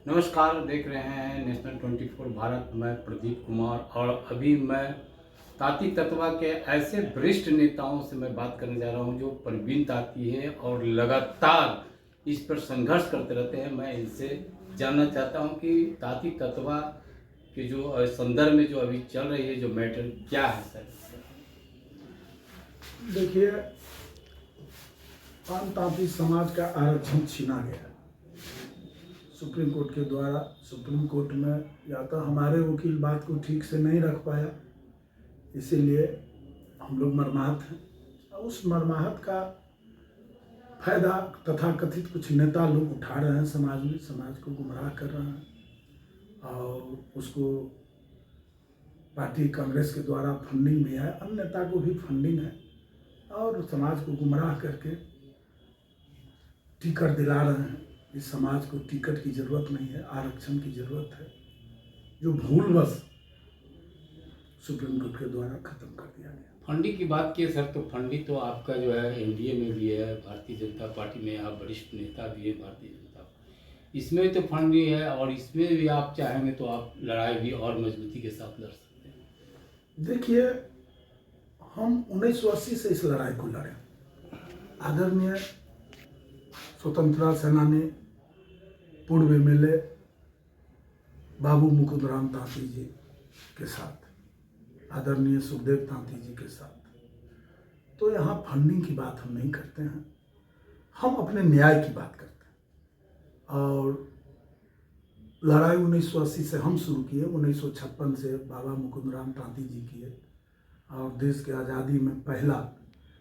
नमस्कार, देख रहे हैं नेशनल 24 भारत। मैं प्रदीप कुमार और अभी मैं ताती तत्वा के ऐसे वरिष्ठ नेताओं से मैं बात करने जा रहा हूं जो प्रवीण ताती है और लगातार इस पर संघर्ष करते रहते हैं। मैं इनसे जानना चाहता हूं कि ताती तत्वा के जो संदर्भ में जो अभी चल रही है जो मैटर क्या है सर। देखिए, तांती समाज का आरक्षण छीना गया सुप्रीम कोर्ट के द्वारा। सुप्रीम कोर्ट में या तो हमारे वकील बात को ठीक से नहीं रख पाया, इसीलिए हम लोग मर्माहत हैं। उस मर्माहत का फायदा तथा कथित कुछ नेता लोग उठा रहे हैं, समाज में समाज को गुमराह कर रहे हैं और उसको पार्टी कांग्रेस के द्वारा फंडिंग भी है, अन्य नेता को भी फंडिंग है और समाज को गुमराह करके टिकट दिला रहे हैं। इस समाज को टिकट की जरूरत नहीं है, आरक्षण की जरूरत है, जो भूलवश सुप्रीम कोर्ट के द्वारा खत्म कर दिया गया। फंडिंग की बात की सर, तो फंडिंग तो आपका जो है एनडीए में भी है, भारतीय जनता पार्टी में आप वरिष्ठ नेता भी है भारतीय जनता, इसमें तो फंडिंग है और इसमें भी आप चाहेंगे तो आप लड़ाई भी और मजबूती के साथ लड़ सकते हैं। देखिए, हम 1980 से इस लड़ाई को लड़े। आदरणीय स्वतंत्रता सेनानी पूर्व एमएलए बाबू मुकुंदराम तांती जी के साथ, आदरणीय सुखदेव तांती जी के साथ। तो यहाँ फंडिंग की बात हम नहीं करते हैं, हम अपने न्याय की बात करते हैं। और लड़ाई 1980 से हम शुरू किए, 1956 से बाबा मुकुंदराम तांती जी किए और देश के आज़ादी में पहला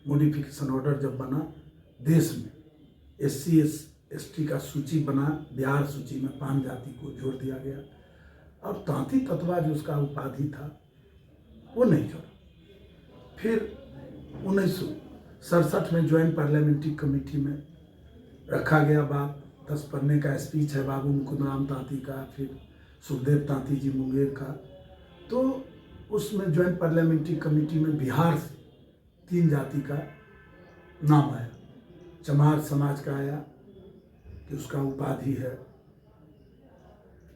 मॉडिफिकेशन ऑर्डर जब बना, देश में SC ST का सूची बना, बिहार सूची में 5 जाति को जोड़ दिया गया और तांती तत्वा जो उसका उपाधि था वो नहीं जोड़ा। फिर 1967 में ज्वाइंट पार्लियामेंट्री कमेटी में रखा गया बात। 10 पन्ने का स्पीच है बाबू मुकुंदराम तांती का, फिर सुखदेव तांती जी मुंगेर का। तो उसमें ज्वाइंट पार्लियामेंट्री कमेटी में बिहार से 3 जाति का नाम आया। चमार समाज का आया कि उसका उपाधि है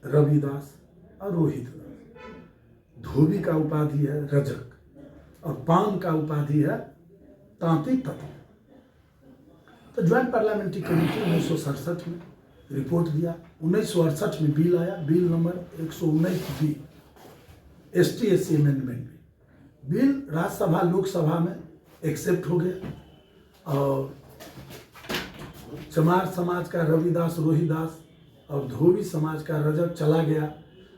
रविदास और रोहित दास। धोबी का उपाधि है रजक और पान का उपाधि है तांती तत्व। तो ज्वाइंट पार्लियामेंट्री कमेटी 1967 में रिपोर्ट दिया। 1968 में बिल आया, bill number 119 B, ST SC amendment bill Rajya Sabha Lok Sabha में एक्सेप्ट हो गया और चमार समाज का रविदास रोहिदास और धोबी समाज का रजक चला गया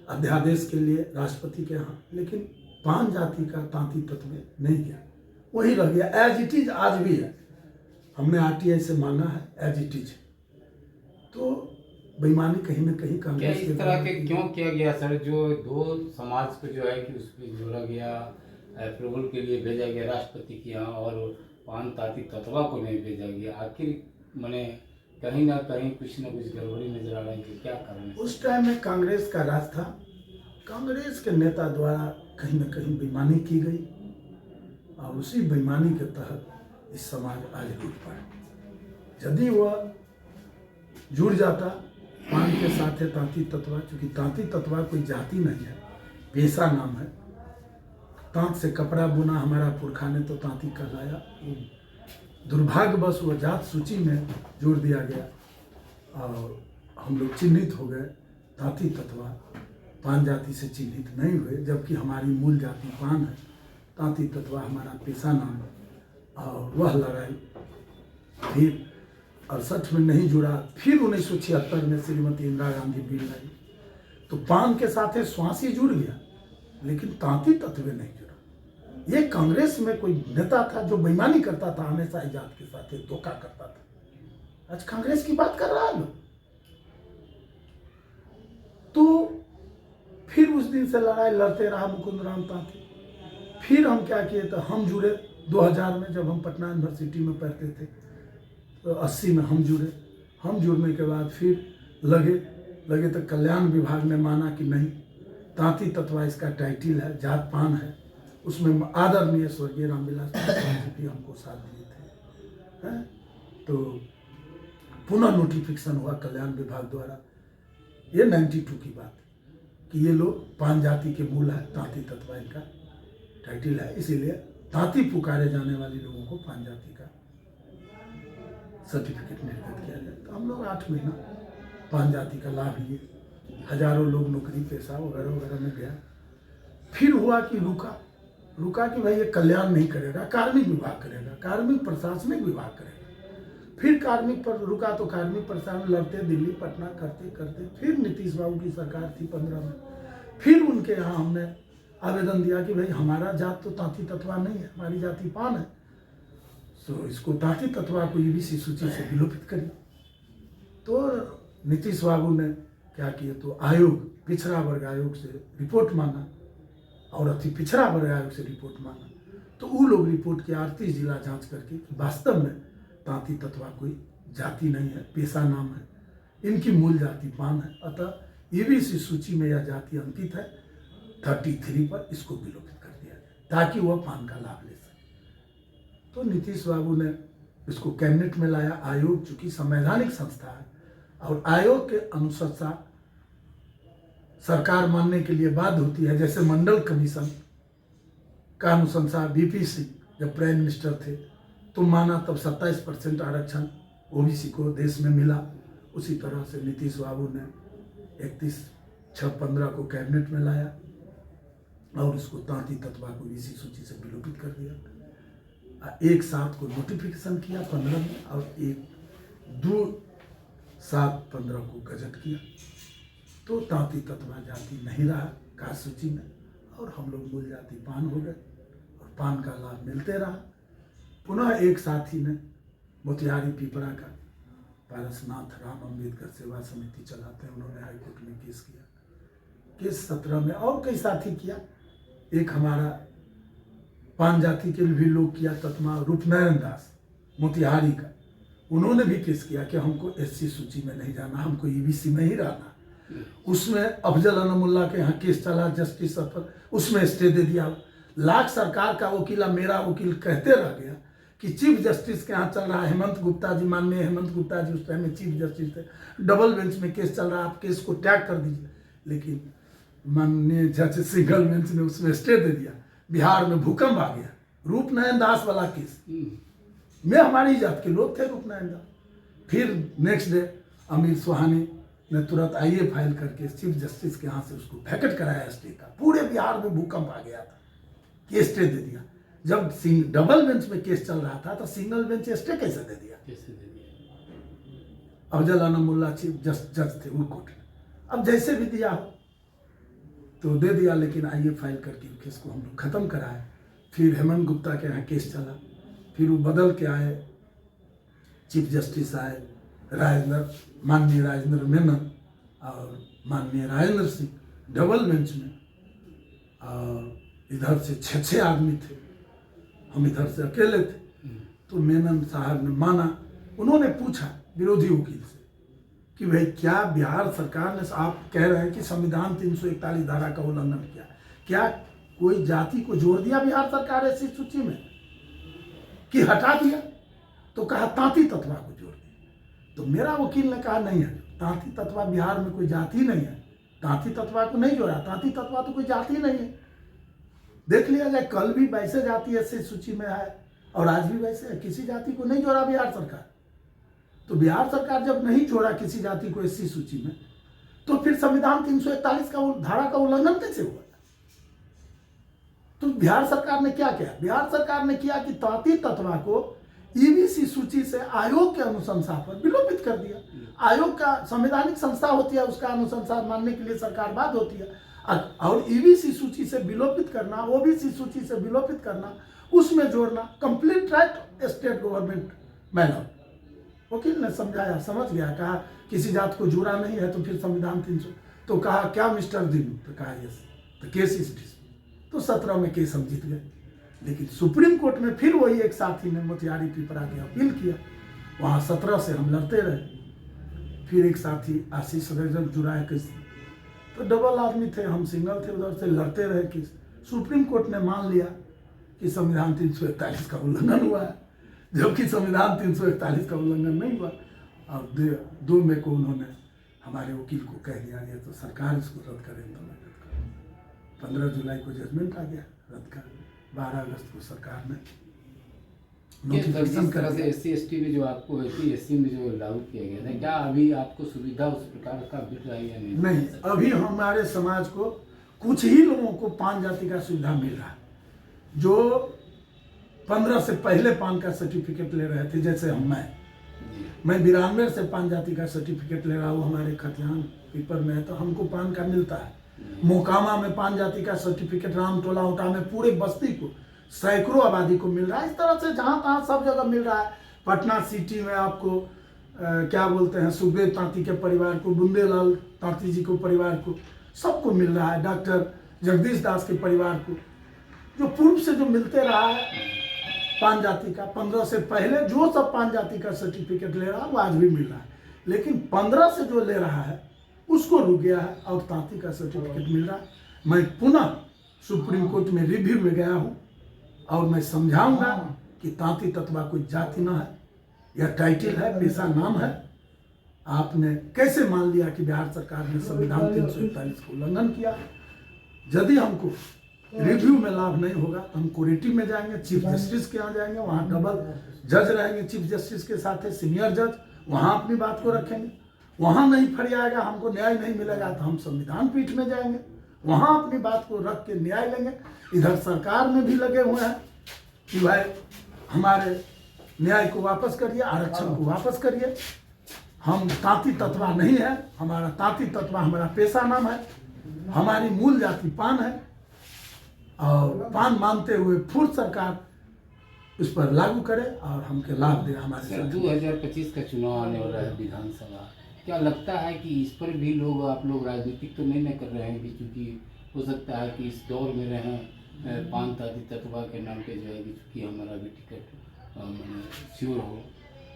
अध्यादेश के लिए राष्ट्रपति के यहाँ, लेकिन 5 जाति का तांती तत्व में नहीं गया, वही रह गया। एज इट इज आज भी है, हमने RTI से मांगा है, एज इट इज। तो बेईमानी कहीं ना कहीं कांग्रेस इस तरह के क्यों किया गया सर, जो 2 समाज को जो है कि उसमें जोड़ा गया, अप्रूवल के लिए भेजा गया राष्ट्रपति के यहाँ और 5 ताती तत्वा को नहीं भेजा गया? आखिर मैंने कहीं ना कहीं कुछ ना कुछ गड़बड़ी नजर आ रही है, क्या कारण है? उस टाइम में कांग्रेस का राज था, कांग्रेस के नेता द्वारा कहीं ना कहीं बेईमानी की गई और उसी बेईमानी के तहत इस समाज आज टूट पाया। यदि वह जुड़ जाता पान के साथ है तांती तत्वा, चूंकि तांती तत्वा कोई जाति नहीं है, पेशा नाम है। तांत से कपड़ा बुना हमारा पुरखा ने तो तांती कहलाया। दुर्भाग्यवश वह जात सूची में जोड़ दिया गया और हम लोग चिन्हित हो गए तांती तत्वा, पान जाति से चिन्हित नहीं हुए, जबकि हमारी मूल जाति पान है। तांती तत्वा हमारा पेशा नाम है और वह लड़ाई फिर 68 में नहीं जुड़ा। फिर 1976 में श्रीमती इंदिरा गांधी बिल लाई तो पान के साथ स्वासी जुड़ गया, लेकिन तांती तत्व नहीं जुड़ा। ये कांग्रेस में कोई नेता था जो बेईमानी करता था, हमेशा जात के साथ धोखा करता था। आज कांग्रेस की बात कर रहा है लोग। तो फिर उस दिन से लड़ाई लड़ते रहा मुकुंदराम तांती। फिर हम क्या किए, तो हम जुड़े 2000 में, जब हम पटना यूनिवर्सिटी में पढ़ते थे तो 80 में हम जुड़े। हम जुड़ने के बाद फिर लगे तो कल्याण विभाग ने माना कि नहीं, तांती तत्वा इसका टाइटिल है, जात पान है। उसमें आदरणीय स्वर्गीय रामविलास पासवान जी हमको साथ दिए थे। तो पुनः नोटिफिकेशन हुआ कल्याण विभाग द्वारा ये 92 की बात है कि ये लोग 5 जाति के मूल है, तांती तत्वा इनका टाइटल है, इसीलिए तांती पुकारे जाने वाले लोगों को 5 जाति का सर्टिफिकेट निर्गत किया जाए। तो हम लोग 8 महीना 5 जाति का लाभ लिए, हजारों लोग नौकरी पेशा वगैरह वगैरह में गया। फिर हुआ कि रुका कि भाई ये कल्याण नहीं करेगा, कार्मिक विभाग करेगा, कार्मिक प्रशासनिक विभाग करेगा। फिर कार्मिक पर रुका तो कार्मिक प्रशासन लड़ते दिल्ली पटना करते करते फिर नीतीश बाबू की सरकार थी 15 में, फिर उनके यहाँ हमने आवेदन दिया कि भाई हमारा जात तो तांती तत्वा नहीं है, हमारी जाति पान है, तो इसको तांती तत्वा को ईबीसी सूची से विलोपित करिए। तो नीतीश बाबू ने क्या किया, तो आयोग, पिछड़ा वर्ग आयोग से रिपोर्ट मांगा और अति पिछड़ा वर्ग आयोग से रिपोर्ट मांगा। तो वो लोग रिपोर्ट किया 38 जिला जांच करके कि वास्तव में तांती तत्वा कोई जाति नहीं है, पेशा नाम है, इनकी मूल जाति पान है, अतः ईबीसी सूची में यह जाति अंकित है 33 पर, इसको विलोपित कर दिया जाए ताकि वह पान का लाभ ले सके। तो नीतीश बाबू ने इसको कैबिनेट में लाया। आयोग चूंकि संवैधानिक संस्था है और आयोग के अनुशंसा सरकार मानने के लिए बाध्य होती है, जैसे मंडल कमीशन का अनुशंसा बीपी सिंह जब प्राइम मिनिस्टर थे तो माना, तब 27% आरक्षण ओबीसी को देश में मिला। उसी तरह से नीतीश बाबू ने 31/6/15 को कैबिनेट में लाया और इसको तांती तत्वा को ओबीसी सूची से विलोपित कर दिया। 1/7 को नोटिफिकेशन किया 15 में और 2/7/15 को गजट किया। तो तांती तत्वा जाति नहीं रहा कास्ट सूची में और हम लोग मूल जाति पान हो गए और पान का लाभ मिलते रहा। पुनः एक साथी ने मोतिहारी पिपरा का पारसनाथ राम अम्बेडकर सेवा समिति चलाते हैं, उन्होंने हाईकोर्ट में केस किया। केस 17 में और कई साथी किया। एक हमारा पान जाति के भी लोग किया, तत्मा रूपनारायण दास मोतिहारी का, उन्होंने भी केस किया कि हमको एससी सूची में नहीं जाना, हमको ईबीसी में ही रहना। उसमें अफजल अनमुल्ला के यहाँ केस चला जस्टिस पर, उसमें स्टे दे दिया। लाख सरकार का वकील, मेरा वकील कहते रह गया कि चीफ जस्टिस के यहाँ चल रहा है, हेमंत गुप्ता जी, माननीय हेमंत गुप्ता जी उस टाइम में चीफ जस्टिस थे, डबल बेंच में केस चल रहा है, आप केस को टैग कर दीजिए। लेकिन माननीय जज सिंगल बेंच ने उसमें स्टे दे दिया। बिहार में भूकंप आ गया, रूपनारायण दास वाला केस में हमारी जात के लोग थे रूपनारायण दास। फिर नेक्स्ट डे अमीर सुहानी ने तुरंत आईए फाइल करके चीफ जस्टिस के यहाँ से उसको वैकेट कराया स्टे का। पूरे बिहार में भूकंप आ गया था, केस स्टे दे दिया। जब डबल बेंच में केस चल रहा था तो सिंगल बेंच स्टे कैसे दे दिया? अफजल अनमुल्ला चीफ जज थे वो कोर्ट में। अब जैसे भी दिया हो तो दे दिया, लेकिन आईए फाइल करके केस को हम लोग खत्म कराए। फिर हेमंत गुप्ता के यहाँ केस चला, फिर वो बदल के आए, चीफ जस्टिस आए राजेंद्र, माननीय राजेंद्र मेनन और माननीय राजेंद्र सिंह डबल बेंच में, और इधर से 6 आदमी थे, हम इधर से अकेले थे। तो मेनन साहब ने माना, उन्होंने पूछा विरोधी वकील से कि भाई क्या बिहार सरकार ने, आप कह रहे हैं कि संविधान 341 धारा का उल्लंघन किया, क्या कोई जाति को जोड़ दिया बिहार सरकार ऐसी सूची में कि हटा दिया? तो कहा तांती तत्वा को जोड़ दिया। तो मेरा वकील ने कहा नहीं है, तांती तत्वा बिहार में कोई जाति नहीं है, तांती तत्वा को नहीं जोड़ा, तांती तत्वा तो कोई जाति नहीं है। देख लिया जाए, कल भी वैसे जाति ऐसी सूची में है और आज भी वैसे है, किसी जाति को नहीं जोड़ा बिहार सरकार। तो बिहार सरकार जब नहीं जोड़ा किसी जाति को एससी सूची में, तो फिर संविधान 341 का धारा का उल्लंघन कैसे हुआ? तो बिहार सरकार ने क्या किया? बिहार सरकार ने किया कि तांती तत्वा को ईबीसी सूची से आयोग के अनुशंसा पर विलोपित कर दिया। आयोग का संवैधानिक संस्था होती है, उसका अनुशंसा मानने के लिए सरकार बाध्य होती है। और ईबीसी सूची से विलोपित करना, ओबीसी सूची से विलोपित करना, उसमें जोड़ना complete right state government manner. वकील ने समझाया, समझ गया, कहा किसी जात को जोड़ा नहीं है तो फिर संविधान 300। तो कहा क्या मिस्टर दिनू? तो कहा यस, तो केस इज डिसमिस्ड। तो 17 में केस हम जीत गए। लेकिन सुप्रीम कोर्ट में फिर वही एक साथी ने मोतिहारी पिपरा के अपील किया, वहाँ 17 से हम लड़ते रहे। फिर एक साथी आशीष रजक जुड़ाए केस, तो डबल आदमी थे, हम सिंगल थे, उधर से लड़ते रहे केस। सुप्रीम कोर्ट ने मान लिया कि संविधान 341 का उल्लंघन हुआ है, जबकि संविधान 341 का उल्लंघन नहीं हुआ। और 2 मई को उन्होंने हमारे वकील को कह दिया ये तो सरकार इसको रद्द करें तो मैं रद्द करूँ। 15 जुलाई को जजमेंट आ गया रद्द का। 12 अगस्त को सरकार ने नोटिफिकेशन जिस कर तरह से दिया। SC/ST में जो आपको SC में जो लागू किया गया था, क्या अभी आपको सुविधा उस प्रकार का मिल रहा है या नहीं? नहीं, अभी हमारे समाज को कुछ ही लोगों को पान जाति का सुविधा मिल रहा है, जो 15 से पहले पान का सर्टिफिकेट ले रहे थे। जैसे मैं 92 से पान जाति का सर्टिफिकेट ले रहा हूँ, हमारे खतियान पीपर में है, तो हमको पान का मिलता है। मोकामा में पान जाति का सर्टिफिकेट, रामटोला उटा में पूरे बस्ती को सैकड़ों आबादी को मिल रहा है। इस तरह से जहाँ तहाँ सब जगह मिल रहा है। पटना सिटी में आपको क्या बोलते हैं, सुखदेव तांती के परिवार को, बुंदेलाल तांती जी को परिवार को, सबको मिल रहा है। डॉक्टर जगदीश दास के परिवार को, जो पूर्व से जो मिलते रहा है पान जाति का। 15 से पहले जो सब पान जाति का सर्टिफिकेट ले रहा है वो आज भी मिल रहा है, लेकिन 15 से जो ले रहा है उसको रुक गया है और तांती का सर्टिफिकेट मिल रहा है। मैं पुनः सुप्रीम कोर्ट में रिव्यू में गया हूँ और मैं समझाऊंगा कि तांती तत्वा कोई जाति ना है, यह टाइटल है, पेशा नाम है। आपने कैसे मान लिया कि बिहार सरकार ने संविधान 341 को उल्लंघन किया? यदि हमको रिव्यू में लाभ नहीं होगा तो हम कोरेटिव में जाएंगे, चीफ जस्टिस के यहाँ जाएंगे, वहाँ डबल जज रहेंगे चीफ जस्टिस के साथ है सीनियर जज, वहाँ अपनी बात को रखेंगे। वहाँ नहीं फरियाएगा, हमको न्याय नहीं मिलेगा तो हम संविधान पीठ में जाएंगे, वहाँ अपनी बात को रख के न्याय लेंगे। इधर सरकार में भी लगे हुए हैं कि भाई हमारे न्याय को वापस करिए, आरक्षण को वापस करिए। हम तांती तत्वा नहीं है, हमारा तांती तत्वा हमारा पेशा नाम है, हमारी मूल जाति पान है और पान मानते हुए फुल सरकार उस पर लागू करे और हमके लाभ दे। हमारे सर 2025 का चुनाव आने वाला है विधानसभा, क्या लगता है कि इस पर भी आप लोग राजनीतिक तो नहीं कर रहे हैं? क्योंकि हो सकता है कि इस दौर में रहें पान तांती तत्वा के नाम पे जो है कि चूँकि हमारा भी टिकट श्योर हो,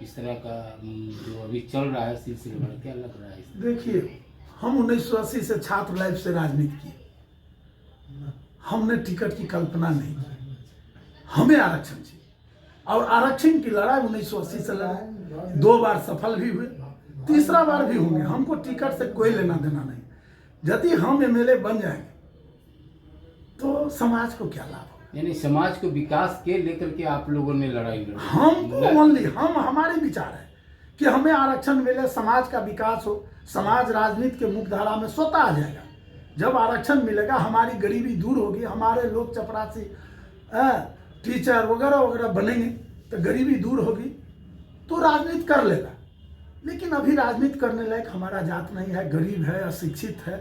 इस तरह का जो अभी चल रहा है सिलसिला, क्या लग रहा है? देखिए, हम 1980 से छात्र लाइफ से राजनीति की, हमने टिकट की कल्पना नहीं की, हमें आरक्षण चाहिए और आरक्षण की लड़ाई 1980 से लड़ाई, 2 बार सफल भी हुए, तीसरा बार भी होंगे। हमको टिकट से कोई लेना देना नहीं। यदि हम MLA बन जाएंगे तो समाज को क्या लाभ होगा? यानी समाज को विकास के लेकर के आप लोगों ने लड़ाई लड़ी? हमको ओनली हमारे विचार है कि हमें आरक्षण मिले, समाज का विकास हो, समाज राजनीति के मुख्य धारा में स्वतः आ जाएगा। जब आरक्षण मिलेगा हमारी गरीबी दूर होगी, हमारे लोग चपरासी टीचर वगैरह वगैरह बनेंगे तो गरीबी दूर होगी, तो राजनीति कर लेगा। लेकिन अभी राजनीति करने लायक हमारा जात नहीं है, गरीब है, अशिक्षित है,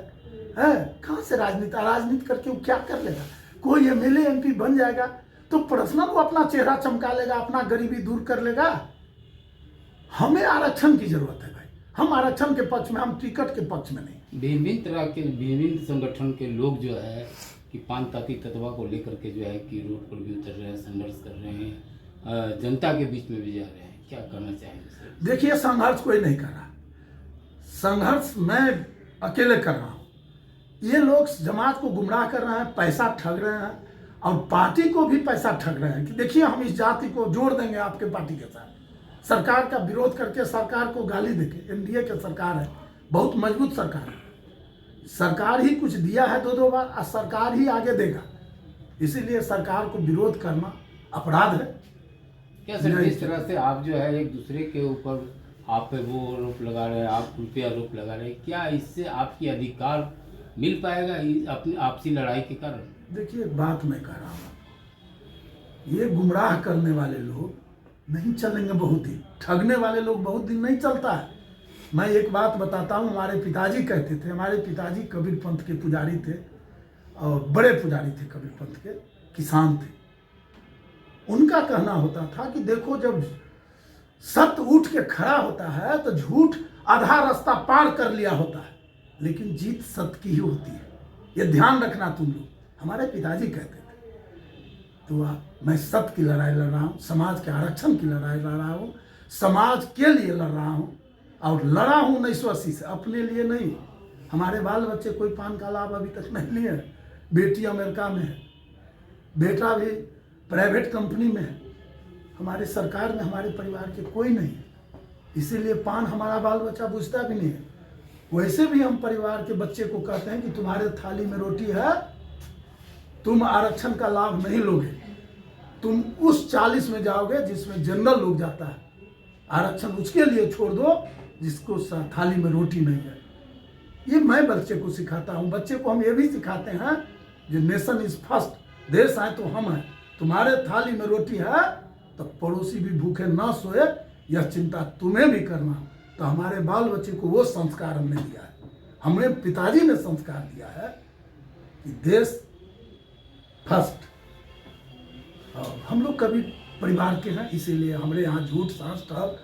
कहाँ से राजनीति करके वो क्या कर लेगा? कोई MLA MP बन जाएगा तो पर्सनल वो अपना चेहरा चमका लेगा, अपना गरीबी दूर कर लेगा। हमें आरक्षण की जरूरत है भाई, हम आरक्षण के पक्ष में, हम टिकट के पक्ष में नहीं। विभिन्न तरह के विभिन्न संगठन के लोग जो है कि पान तांती तत्वा को लेकर के जो है कि रोड पर भी उतर रहे हैं, संघर्ष कर रहे हैं, जनता के बीच में भी जा रहे हैं, क्या करना चाहेंगे सर? देखिए, संघर्ष कोई नहीं कर रहा, संघर्ष मैं अकेले कर रहा हूँ। ये लोग समाज को गुमराह कर रहे हैं, पैसा ठग रहे हैं और पार्टी को भी पैसा ठग रहे हैं कि देखिए हम इस जाति को जोड़ देंगे आपके पार्टी के साथ। सरकार का विरोध करके, सरकार को गाली देके, NDA की सरकार है, बहुत मजबूत सरकार है, सरकार ही कुछ दिया है 2-2 बार और सरकार ही आगे देगा, इसीलिए सरकार को विरोध करना अपराध है। क्या सर, जिस तरह से आप जो है एक दूसरे के ऊपर आप पे वो आरोप लगा रहे हैं, आप उन पे आरोप लगा रहे हैं, क्या इससे आपकी अधिकार मिल पाएगा अपनी आपसी लड़ाई के कारण? देखिए, बात मैं कह रहा हूँ, ये गुमराह करने वाले लोग नहीं चलेंगे बहुत दिन, ठगने वाले लोग बहुत दिन नहीं चलता है। मैं एक बात बताता हूँ, हमारे पिताजी कहते थे, हमारे पिताजी कबीर पंथ के पुजारी थे और बड़े पुजारी थे, कबीर पंथ के किसान थे। उनका कहना होता था कि देखो, जब सत्य उठ के खड़ा होता है तो झूठ आधा रास्ता पार कर लिया होता है, लेकिन जीत सत्य की ही होती है, ये ध्यान रखना तुम लोग। हमारे पिताजी कहते थे। तो मैं सत्य की लड़ाई लड़ रहा हूँ, समाज के आरक्षण की लड़ाई लड़ रहा हूँ, समाज के लिए लड़ रहा हूँ और लड़ा हूँ 1980 से, अपने लिए नहीं। हमारे बाल बच्चे कोई पान का लाभ अभी तक नहीं लिए। बेटी अमेरिका में है, बेटा भी प्राइवेट कंपनी में है, हमारे सरकार में हमारे परिवार के कोई नहीं है, इसीलिए पान हमारा बाल बच्चा बुझता भी नहीं है। वैसे भी हम परिवार के बच्चे को कहते हैं कि तुम्हारे थाली में रोटी है, तुम आरक्षण का लाभ नहीं लोगे, तुम उस 40 में जाओगे जिसमें जनरल लोग जाता है। आरक्षण उसके लिए छोड़ दो जिसको थाली में रोटी नहीं है। ये मैं बच्चे को सिखाता हूँ। बच्चे को हम ये भी सिखाते हैं जो नेशन इज फर्स्ट, देश आए तो हम हैं, तुम्हारे थाली में रोटी है तो पड़ोसी भी भूखे ना सोए, यह चिंता तुम्हें भी करना। तो हमारे बाल बच्चे को वो संस्कार हमने दिया है, हमें पिताजी ने संस्कार दिया है कि देश फर्स्ट। और हम लोग कभी परिवार के हैं, इसीलिए हमारे यहाँ झूठ सांस ठग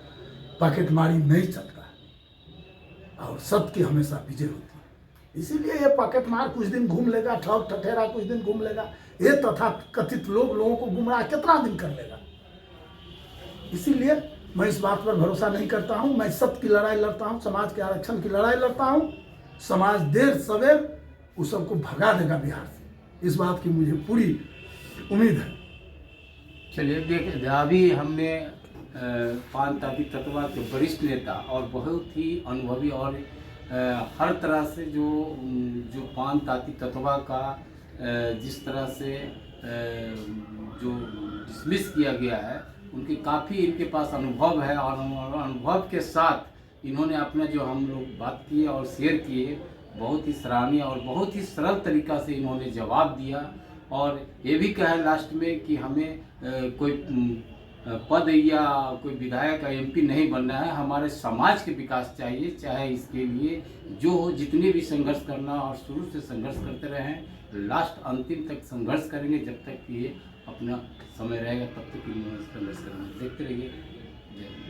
पॉकेटमारी नहीं चलता है और सत्य की हमेशा विजय होती है। इसीलिए ये पॉकेटमार कुछ दिन घूम लेगा, ठग ठठेरा कुछ दिन घूम लेगा, ये तथा कथित लोगों को गुमराह कितना दिन कर लेगा। इसीलिए मैं इस बात पर भरोसा नहीं करता हूँ। मैं सत्य की लड़ाई लड़ता हूँ, समाज के आरक्षण की लड़ाई लड़ता हूँ। समाज देर सवेर उस सबको भगा देगा बिहार से, इस बात की मुझे पूरी उम्मीद है। चलिए देखिए, अभी हमने पान ताती तत्वा के वरिष्ठ नेता और बहुत ही अनुभवी और हर तरह से जो पान ताती तत्वा का जिस तरह से जो डिसमिस किया गया है, उनकी काफ़ी इनके पास अनुभव है और अनुभव के साथ इन्होंने अपना जो हम लोग बात किए और शेयर किए, बहुत ही सराहनीय और बहुत ही सरल तरीका से इन्होंने जवाब दिया। और ये भी कहा लास्ट में कि हमें कोई पद या कोई विधायक या एमपी नहीं बनना है, हमारे समाज के विकास चाहिए। चाहे इसके लिए जो जितने भी संघर्ष करना और शुरू से संघर्ष करते रहें, लास्ट अंतिम तक संघर्ष करेंगे, जब तक कि ये अपना समय रहेगा तब तक संघर्ष करेंगे। देखते रहिए। जय